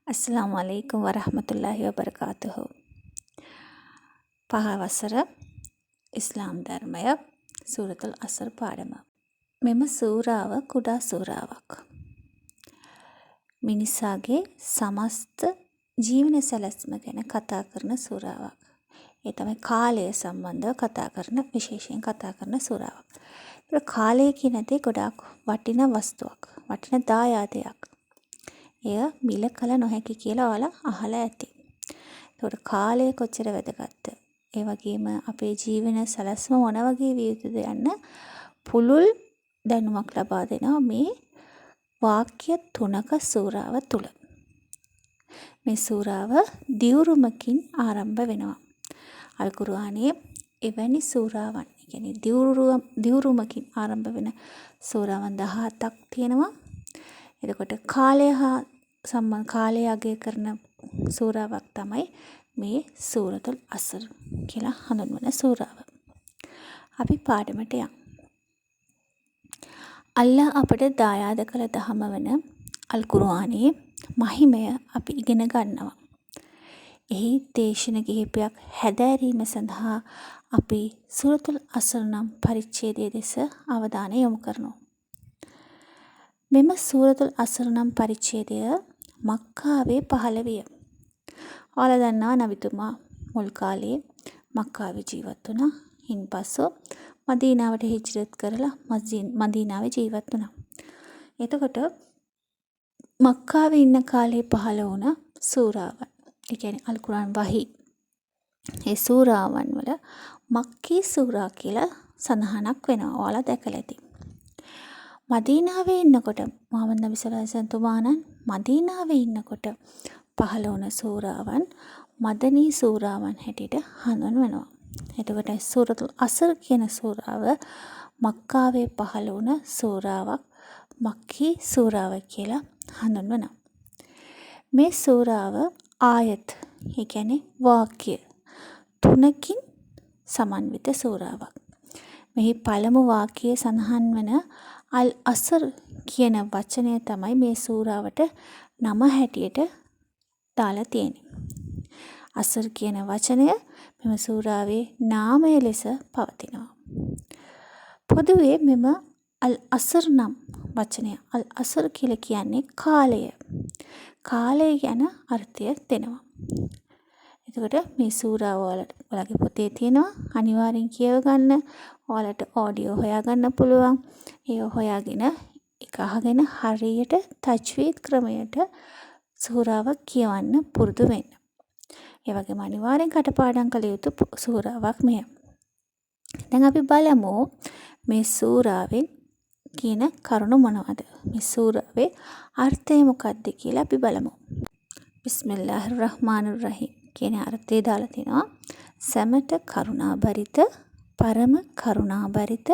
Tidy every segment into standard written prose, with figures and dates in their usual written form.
අස්සලාමු අලයිකුම් වරහමතුල්ලාහි වබරකාතුහු. පහවසර ඉස්ලාම් ධර්මය සූරතුල් අසර් පාඩම. මෙම සූරාව කුඩා සූරාවක්. මිනිසාගේ සමස්ත ජීවන සැලැස්ම ගැන කතා කරන සූරාවක්. ඒ තමයි කාලය සම්බන්ධව කතා කරන විශේෂයෙන් කතා කරන සූරාවක්. කාලය කියන දේ ගොඩාක් වටින වස්තුවක්. වටින දායාදයක්. එය මිල කළ නොහැකි කියලා ඔයාලා අහලා ඇති. ඒකට කාලය කොච්චර වැදගත්ද? ඒ වගේම අපේ ජීවන සැලැස්ම මොන වගේ විය යුතුද යන්න පුළුල් දැනුමක් ලබා දෙනවා මේ වාක්‍ය 3ක සූරාව තුල. මේ සූරාව දියුරුමකින් ආරම්භ වෙනවා. අල් කුර්ආනයේ එවැනි සූරාවන්, ඒ කියන්නේ දියුරුමකින් ආරම්භ වෙන සූරාවන් 17ක් තියෙනවා. එතකොට කාලය හා සම්බන්ධ කාලය අගය කරන සූරාවක් තමයි මේ සූරතුල් අසර් කියලා හඳුන්වන සූරාව. අපි පාඩමට යමු. අල්ලාහ් අපට දායාද කළ දහම වන අල් කුර්ආනයේ මහිමය අපි ඉගෙන ගන්නවා. එහි දේශන කිහිපයක් හැදෑරීම සඳහා අපි සූරතුල් අසර් නම් පරිච්ඡේදයේ දෙස අවධානය යොමු කරනවා. මෙම සූරතුල් අසර් නම් පරිච්ඡේදය මක්කාවේ පහළ විය. ඔයාලා දන්නවා නබිතුමා මුල් කාලේ මක්කාවේ ජීවත් වුණා. ඉන්පසු මදීනාවට හිජ්රත් කරලා මදීනාවේ ජීවත් වුණා. එතකොට මක්කාවේ ඉන්න කාලේ පහළ වුණ සූරාවන්, ඒ කියන්නේ අල් කුර්ආන් වහී, ඒ සූරාවන් වල මක්කී සූරා කියලා සඳහනක් වෙනවා. ඔයාලා දැකලා ඇති. මදීනාවේ ඉන්නකොට මුහම්මද් නබි සල්ලල්ලාහු අලයිහි වසල්ලම් තුමාණන් මදීනාවේ ඉන්නකොට පහළ වුණ සූරාවන් මදනී සූරාවන් හැටියට හඳුන්වනවා. එතකොට සූරතුල් අසර් කියන සූරාව මක්කාවේ පහළ වුණ සූරාවක්, මක්කී සූරාව කියලා හඳුන්වනවා. මේ සූරාව ආයත්, ඒ කියන්නේ වාක්‍ය 3කින් සමන්විත සූරාවක්. මෙහි පළමු වාක්‍යයේ සඳහන් වන අල් අසර් කියන වචනය තමයි මේ සූරාවට නම හැටියට දාලා තියෙන්නේ. අසර් කියන වචනය මෙම සූරාවේ නාමය ලෙස පවතිනවා. පොදුවේ මෙම අල් අසර් නම් වචනය අල් අසර් කියලා කියන්නේ කාලය. කාලය ගැන අර්ථය දෙනවා. එතකොට මේ සූරාව ඔයාලගේ පොතේ තියෙනවා. අනිවාර්යෙන් කියව ගන්න. ඔයාලට ඔඩියෝ හොයාගන්න පුළුවන්. ඒ හොයාගෙන ඒක අහගෙන හරියට තජ්වීද් ක්‍රමයට සූරාවක් කියවන්න පුරුදු වෙන්න. ඒ වගේම අනිවාර්යෙන් කටපාඩම් කළ යුතු සූරාවක් මෙය. දැන් අපි බලමු මේ සූරාවෙන් කියන කරුණු මොනවද? මේ සූරාවේ අර්ථය මොකක්ද කියලා අපි බලමු. බිස්මිල්ලාහිර් රහ්මානිර් රහීම් කියන අර්ථය දාලා තිනවා. සැමට කරුණාබරිත, පරම කරුණාබරිත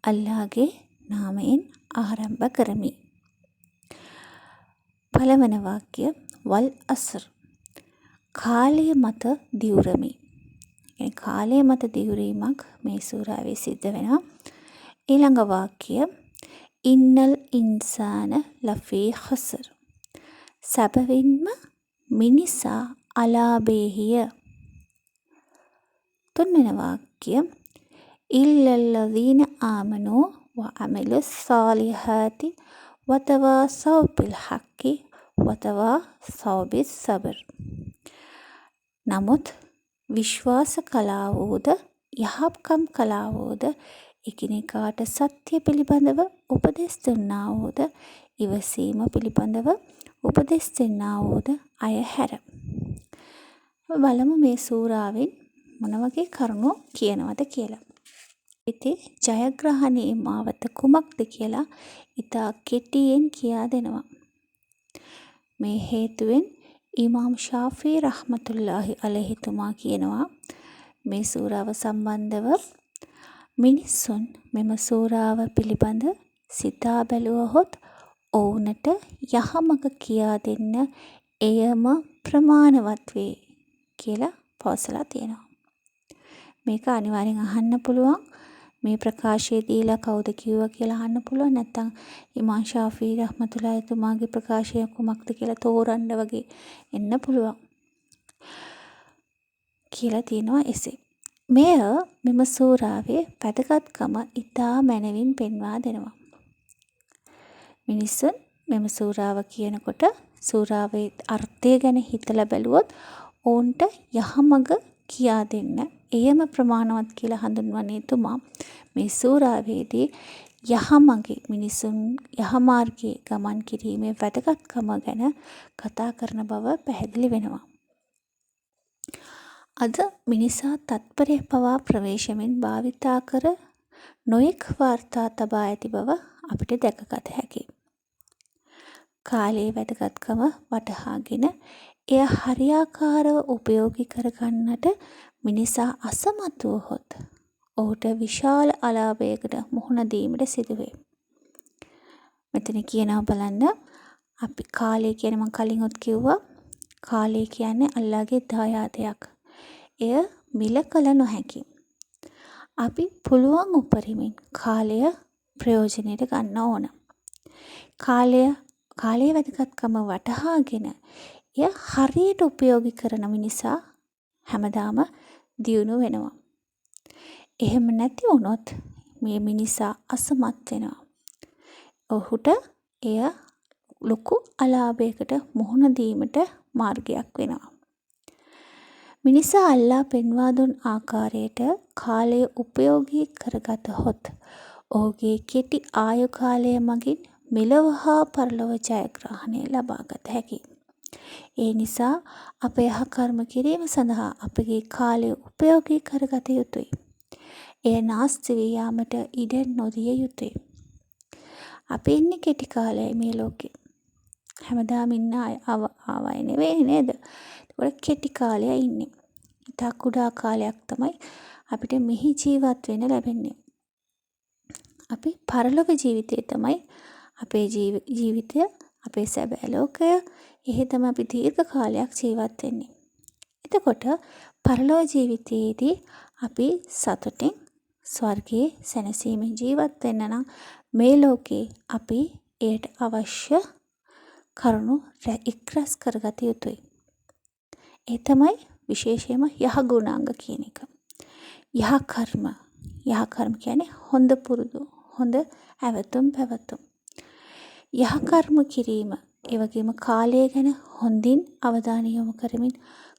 අල්ලාහ්ගේ නාමයෙන් ආරම්භ කරමි. පළවන වාක්‍ය වල් අස්ර්, කාලය මත දියුරමි. ඒ කාලය මත දියුරීමක් මේ සූරාවේ සිද්ධ වෙනවා. ඊළඟ වාක්‍ය ඉන්නල් ඉන්සාන ලෆී ඛස්ර්, සැබවින්ම මිනිසා අලාභේහිය. තුන්වන වාක්‍ය ඉල්ලල්ලදීන ආමනෝ වඅමිලුස් සාලිහාති වතවාසව් බිල් හක්කි වතවාසව් බිස් සබර්. නමුත් විශ්වාස කළාවෝද යහප්කම් කළාවෝද එකිනෙකාට සත්‍ය පිළිබඳව උපදෙස් දුන්නාවෝද ඉවසීම පිළිබඳව උපදෙස් දෙන්නාවෝද අය හැර. බලමු මේ සූරාවෙන් මොන වගේ කරුණු කියනවද කියලා. ඉතින් ජයග්‍රහණයේ මාවත කුමක්ද කියලා ඉතා කෙටියෙන් කියා දෙනවා. මේ හේතුවෙන් ඉමාම් ශාෆී රහ්මතුල්ලාහි අලයිහි තුමා කියනවා මේ සූරාව සම්බන්ධව මිනිසුන් මෙම සූරාව පිළිබඳ සිතා බැලුවහොත් ඔවුන්ට යහමඟ කියා දෙන්න එයම ප්‍රමාණවත් වේ කියලා පවසලා තියෙනවා. මේක අනිවාර්යෙන් අහන්න පුළුවන් මේ ප්‍රකාශය දීලා කවුද කිව්වා කියලා අහන්න පුළුවන්. නැත්නම් ඉමාම් ශාෆී රහ්මතුල්ලාහි තුමාගේ ප්‍රකාශය කුමක්ද කියලා තෝරන්න වගේ එන්න පුළුවන් කියලා තියෙනවා එසේ. මෙය මෙම සූරාවේ වැදගත්කම ඉතා මැනවින් පෙන්වා දෙනවා. මිනිසුන් මෙම සූරාව කියනකොට සූරාවේ අර්ථය ගැන හිතලා බැලුවොත් ඔවුන්ට යහමඟ කියා දෙන්න එයම ප්‍රමාණවත් කියලා හඳුන්වන්නේ තුමා මේ සූරාවේදී යහමඟේ මිනිසුන් යහමාර්ගයේ ගමන් කිරීමේ වැදගත්කම ගැන කතා කරන බව පැහැදිලි වෙනවා. අද මිනිසා තත්පරය පවා ප්‍රවේශමෙන් භාවිතා කර නොයෙක් වාර්තා තබා ඇති බව අපිට දැකගත හැකියි. කාලයේ වැදගත්කම වටහාගෙන එය හරියාකාරව උපයෝගී කරගන්නට මිනිසා අසමත් වුවහොත් ඔහුට විශාල අලාභයකට මුහුණ දීමට සිදුවේ. මෙතන කියනවා බලන්න අපි කාලය කියන මම කලින්වත් කිව්වා කාලය කියන්නේ අල්ලාහගේ දායාදයක්. එය මිල කළ නොහැකි. අපි පුළුවන් උපරිමෙන් කාලය ප්‍රයෝජනයට ගන්න ඕන. කාලයේ වැදගත්කම වටහාගෙන එය හරියට උපයෝගී කරන මිනිසා හැමදාම දියුණු වෙනවා. එහෙම නැති වුණොත් මේ මිනිසා අසමත් වෙනවා. ඔහුට එය ලොකු අලාභයකට මුහුණ දීමට මාර්ගයක් වෙනවා. මිනිසා අල්ලා පෙන්වා දුන් ආකාරයට කාලය උපයෝගී කරගතහොත් ඔහුගේ කෙටි ආයු කාලය මගින් මෙලොව හා පරලොව ජයග්‍රහණය ලබාගත හැකියි. ඒ නිසා අප යහකර්ම කිරීම සඳහා අපගේ කාලය උපයෝගී කරගත යුතුයි. එය නාස්ති වී යාමට ඉඩ නොදිය යුතුයි. අපි ඉන්නේ කෙටි කාලයයි මේ ලෝකේ. හැමදාම ඉන්න ආවයි නෙවෙයි නේද? ඒක කෙටි කාලයයි ඉන්නේ. ඉතා කුඩා කාලයක් තමයි අපිට මෙහි ජීවත් වෙන්න ලැබෙන්නේ. අපි පරලොව ජීවිතය තමයි අපේ ජීවිතය, අපේ සැබෑ ලෝකය. එහෙ තමයි අපි දීර්ඝ කාලයක් ජීවත් වෙන්නේ. එතකොට පරලොව ජීවිතයේදී අපි සතුටින් ස්වර්ගයේ සැනසීමෙන් ජීවත් වෙන්න නම් මේ ලෝකේ අපි එයට අවශ්‍ය කරුණු එක්රැස් කරගත යුතුයි. ඒ තමයි විශේෂයෙන්ම යහ ගුණාංග කියන එක. යහ කර්ම කියන්නේ හොඳ පුරුදු, හොඳ ඇවතුම් පැවතුම්. යහ කර්ම කිරීම, ඒ වගේම කාලය ගැන හොඳින් අවධානය යොමු කරමින්,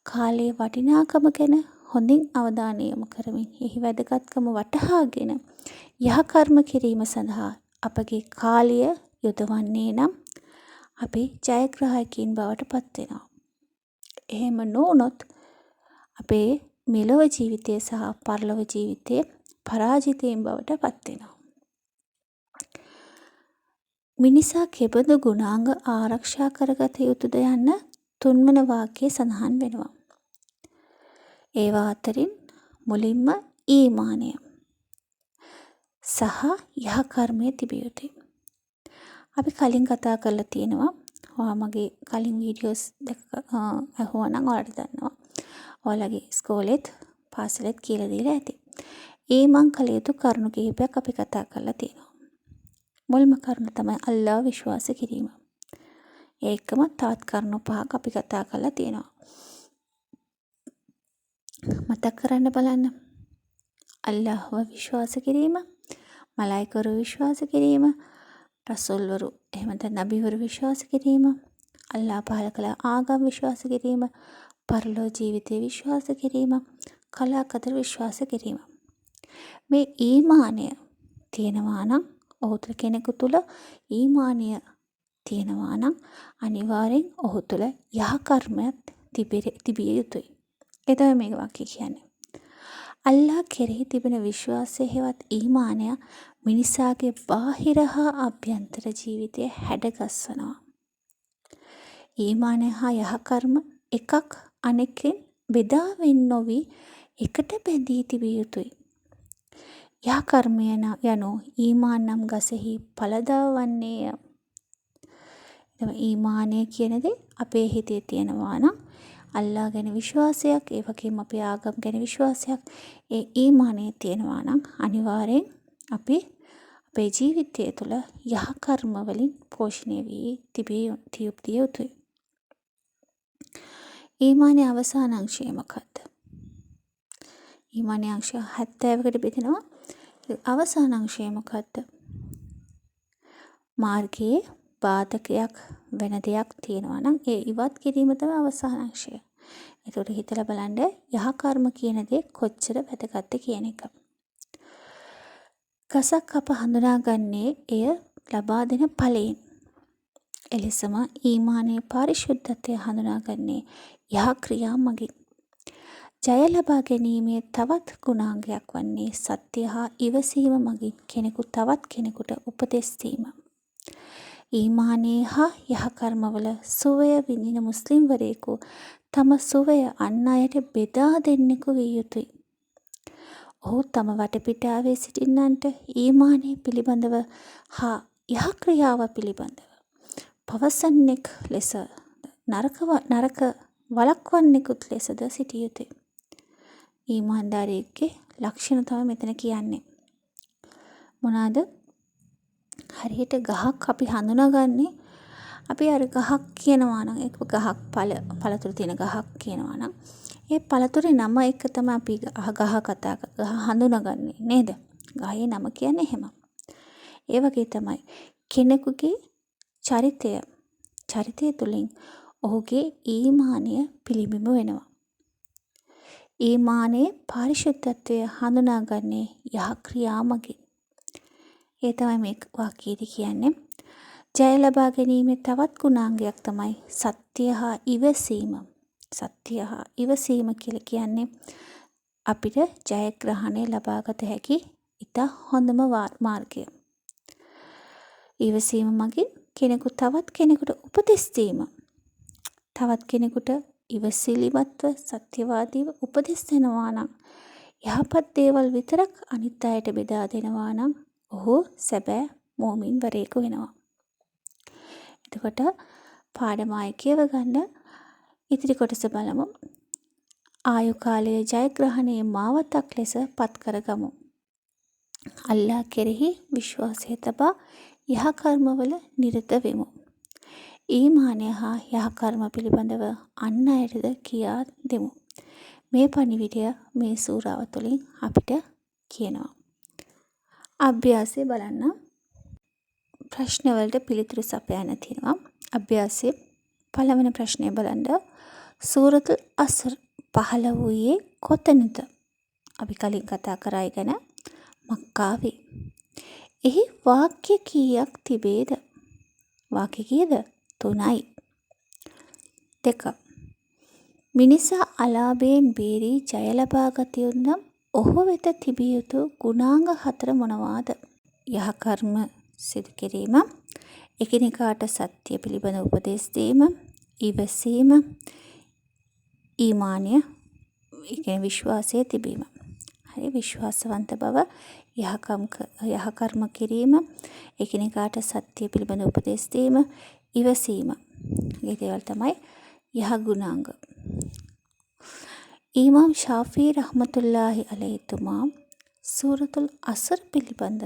කාලයේ වටිනාකම ගැන හොඳින් අවධානය යොමු කරමින්, එහි වැදගත්කම වටහාගෙන යහ කර්ම කිරීම සඳහා අපගේ කාලය යොදවන්නේ නම් අපි ජයග්‍රාහකයින් බවට පත් වෙනවා. එහෙම නොවුනොත් අපේ මෙලොව ජීවිතය සහ පරලොව ජීවිතයේ පරාජිතයින් බවට පත් වෙනවා. මිනිසා කෙබඳු ගුණාංග ආරක්ෂා කරගත යුතුද යන්න තුන්වන වාක්‍යයේ සඳහන් වෙනවා. ඒවා අතරින් මුලින්ම ඊමානය සහ යහ කර්මය තිබිය යුතුයි. අපි කලින් කතා කරලා තියෙනවා. ඔයා මගේ කලින් වීඩියෝස් අහුවනම් ඔයාලට දන්නවා. ඔයාලගේ ඉස්කෝලේත් පාසලෙත් කියලා දීලා ඇති. ඊමාන් කළ යුතු කරුණු කිහිපයක් අපි කතා කරලා තියෙනවා. මුල්ම කරුණ තමයි අල්ලාහ් විශ්වාස කිරීම. ඒකම තවත් කරුණු පහක් අපි කතා කරලා තියෙනවා. මතක් කරන්න බලන්න. අල්ලාහ්ව විශ්වාස කිරීම, මලායිකවරු විශ්වාස කිරීම, රසූල්වරු එහෙම නැත්නම් නබිවරු විශ්වාස කිරීම, අල්ලාහ් පහල කළ ආගම් විශ්වාස කිරීම, පරලෝ ජීවිතය විශ්වාස කිරීම, කලාකදර විශ්වාස කිරීම. මේ ඊමානය තියෙනවා නම් ඔහු තුළ කෙනෙකු තුළ ඊමානය තියෙනවා නම් අනිවාර්යෙන් ඔහු තුළ යහ කර්මයක් තිබිය යුතුයි. ඒ තමයි මේ වාක්‍යය කියන්නේ. අල්ලාහ් කෙරෙහි තිබෙන විශ්වාසය හෙවත් ඊමානය මිනිසාගේ බාහිර හා අභ්‍යන්තර ජීවිතය හැඩගස්වනවා. ඊමානය හා යහ කර්ම එකක් අනෙකින් බෙදා වෙන් නොවි එකට බැඳී තිබිය යුතුයි. යහ කර්මය යනු ඊමාන් නම් ගසෙහි ඵලදා වන්නේය. ඊමානය කියන දේ අපේ හිතේ තියෙනවා නම් අල්ලා ගැන විශ්වාසයක්, ඒ වගේම අපේ ආගම් ගැන විශ්වාසයක්, ඒ ඊමානය තියෙනවා නම් අනිවාර්යෙන් අපි අපේ ජීවිතය තුළ යහ කර්ම වලින් පෝෂණය වී තිබිය යුතුයි. ඊමානයේ අවසාන අංශය මොකක්ද? ඊමානයේ අංශ 70කට බෙදෙනවා. අවසාන අංශය මොකක්ද? මාර්ගයේ බාධකයක් වෙන දෙයක් තියෙනවා නම් ඒ ඉවත් කිරීම තමයි අවසාන අංශය. ඒකට හිතලා බලන්න යහ කර්ම කියන දේ කොච්චර වැදගත්ද කියන එක. ගසක් අප හඳුනාගන්නේ එය ලබා දෙන ඵලයෙන්. එලෙසම ඊමානයේ පාරිශුද්ධත්වය හඳුනාගන්නේ යහ ක්‍රියා මගින්. ජය ලබා ගැනීමේ තවත් ගුණාංගයක් වන්නේ සත්‍ය හා ඉවසීම මගින් කෙනෙකු තවත් කෙනෙකුට උපදෙස් දීම. ඊමානයේ හා යහ කර්මවල සුවය විඳින මුස්ලිම්වරයෙකු තම සුවය අන් අයට බෙදා දෙන්නෙකු විය යුතුයි. ඔහු තම වටපිටාවේ සිටින්නන්ට ඊමානය පිළිබඳව හා යහ ක්‍රියාව පිළිබඳව පවසන්නෙක් ලෙස නරක වළක්වන්නෙකුත් ලෙසද සිටිය යුතුයි. ඊමාන්දාරයෙක්ගේ ලක්ෂණ තමයි මෙතන කියන්නේ. මොනවාද? හරියට ගහක් අපි හඳුනාගන්නේ අපි අර ගහක් කියනවා නම් ඒක ගහක් පළතුරු තියෙන ගහක් කියනවා නම් ඒ පළතුරේ නම එක තමයි අපි ගහ කතා ගහ හඳුනාගන්නේ නේද? ගහේ නම කියන්නේ එහෙම. ඒ වගේ තමයි කෙනෙකුගේ චරිතය තුළින් ඔහුගේ ඊමානය පිළිබිඹ වෙනවා. ඊමානයේ පාරිශුද්ධත්වය හඳුනාගන්නේ යහ ක්‍රියා මගින්. ඒ තමයි මේ වාක්‍යයේදී කියන්නේ. ජය ලබා ගැනීමේ තවත් ගුණාංගයක් තමයි සත්‍ය හා ඉවසීම. සත්‍ය හා ඉවසීම කියලා කියන්නේ අපිට ජයග්‍රහණය ලබාගත හැකි ඉතා හොඳම මාර්ගය. ඉවසීම මගින් කෙනෙකු තවත් කෙනෙකුට උපදෙස් දීම. තවත් කෙනෙකුට ඉවසිලිමත්ව සත්‍යවාදීව උපදෙස් දෙනවා නම් යහපත් දේවල් විතරක් අනිත් අයට බෙදා දෙනවා නම් ඔහු සැබෑ මෝමින්වරයෙකු වෙනවා. එතකොට පාඩම ආයෙ කියව ගන්න. ඉතිරි කොටස බලමු. ආයු කාලයේ ජයග්‍රහණයේ මාවතක් ලෙස පත් කරගමු. අල්ලා කෙරෙහි විශ්වාසය තබා යහ කර්මවල නිරත වෙමු. ඊමානය හා යහ කර්ම පිළිබඳව අන් අයටද කියා දෙමු. මේ පණිවිඩය මේ සූරාව තුළින් අපිට කියනවා. අභ්‍යාසය බලන්න. ප්‍රශ්නවලට පිළිතුරු සපයන්න තියෙනවා. අභ්‍යාසයේ පළවෙනි ප්‍රශ්නය බලන්න. සූරතුල් අස්ර් පහළ වූයේ කොතනද? අපි කලින් කතා කරා ගැන මක්කාවේ. එහි වාක්‍ය කීයක් තිබේද? වාක්‍ය කීයද? 3යි. 2. මිනිසා අලාභයෙන් බේරී ජය ලබා ගත යුතු නම් ඔහු වෙත තිබිය යුතු ගුණාංග 4 මොනවාද? යහ කර්ම සිදු කිරීම, එකිනෙකාට සත්‍ය පිළිබඳ උපදෙස් දීම, ඉවසීම, ඊමානය, ඒ විශ්වාසය තිබීම. හරි, විශ්වාසවන්ත බව, යහ කර්ම කිරීම, එකිනෙකාට සත්‍ය පිළිබඳ උපදෙස් දීම, ඉවසීම. මේ දේවල් තමයි යහ ගුණාංග. ඉමාම් ශාෆී රහ්මතුල්ලාහි අලයිහිතුමා සූරතුල් අස්ර් පිළිබඳ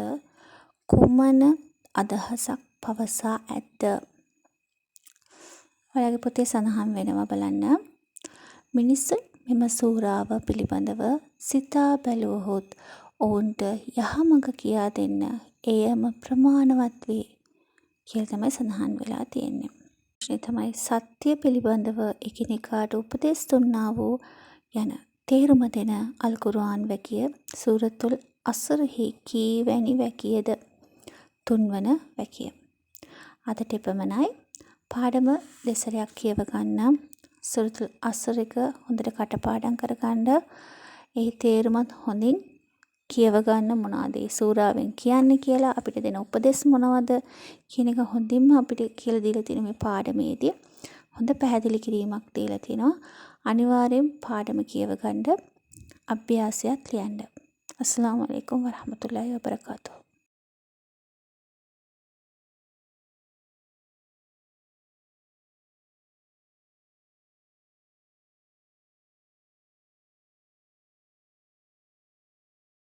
කුමන අදහසක් පවසා ඇද්ද? ඔයාලගේ පොතේ සඳහන් වෙනවා බලන්න. මිනිස්සු මෙම සූරාව පිළිබඳව සිතා බැලුවහොත් ඔවුන්ට යහමඟ කියා දෙන්න එයම ප්‍රමාණවත් වේ කියලා තමයි සඳහන් වෙලා තියෙන්නේ. ප්‍රශ්නේ තමයි සත්‍ය පිළිබඳව එකිනෙකාට උපදෙස් දුන්නා වූ යන තේරුම දෙන අල් කුර්ආන් වැකිය සූරතුල් අස්ර්හි කීවැනි වැකියද? 3 වන වැකිය. අදට එපමණයි. පාඩම දෙසරයක් කියව ගන්න. සූරතුල් අස්ර් එක හොඳට කටපාඩම් කරගන්න. ඒ තේරුමත් හොඳින් කියව ගන්න. මොනවද මේ සූරාවෙන් කියන්නේ කියලා, අපිට දෙන උපදෙස් මොනවද කියන එක හොඳින්ම අපිට කියලා දීලා තියෙන මේ පාඩමේදී හොඳ පැහැදිලි කිරීමක් දීලා තිනවා. අනිවාර්යෙන් පාඩම කියව ගන්න. අභ්‍යාසයක් ලියන්න. අස්සලාමු අලයිකුම් වරහමතුල්ලාහි වබරකාතුහු.